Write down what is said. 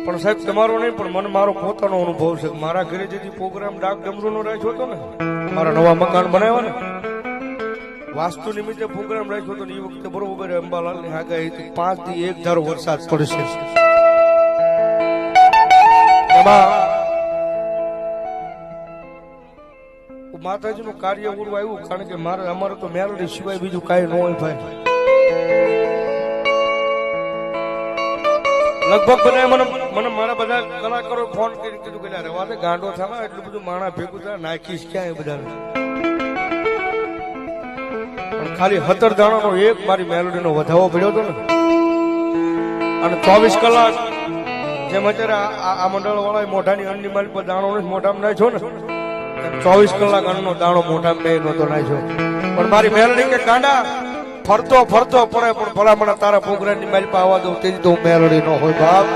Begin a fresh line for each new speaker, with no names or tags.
પણ સાહેબ તમારો નહીં, પણ મને મારો પોતાનો અનુભવ છે. મારા ઘરે જે પ્રોગ્રામ ડાક ડમરૂનો રાખ્યો હતો ને, મારા નવા મકાન બનાવ્યા ને, વાસ્તુ નિમિત્તે પ્રોગ્રામ રાખ્યો હતો ને, એ વખતે બરોબર અંબાલાલની આગાહી હતી 5 થી 1 ધારો વરસાદ પડશે. એમાં માતાજીનું કાર્ય પૂરું આવ્યું, કારણ કે અમારે તો મેલડી સિવાય બીજું કાંઈ ન હોય ભાઈ. લગભગ બધા મને મારા બધા કલાકારો ફોન કરી કીધું કે રવા દે, ગાંડો થાય, એટલું બધું માણા ભેગું થાય, નાખીશ ક્યાં એ બધા. પણ ખાલી 17 દાણાનો એક મારી મેલોડીનો વધાવો પડ્યો હતો ને, અને 24 કલાક જેમ અત્યારે આ મંડળ વાળા મોઢાની અન્નની માલ પર દાણો મોઢામાં નાખ્યો ને, 24 કલાક અન્નનો દાણો મોઢામાં મેં નહોતો નાખ્યો. પણ મારી મેલોડી કે કાંડા ફરતો પડે, પણ ભલામણ તારા પ્રોગ્રામની માલ પર આવવા દઉં તેથી તો મેલોડી ન હોય બાપ.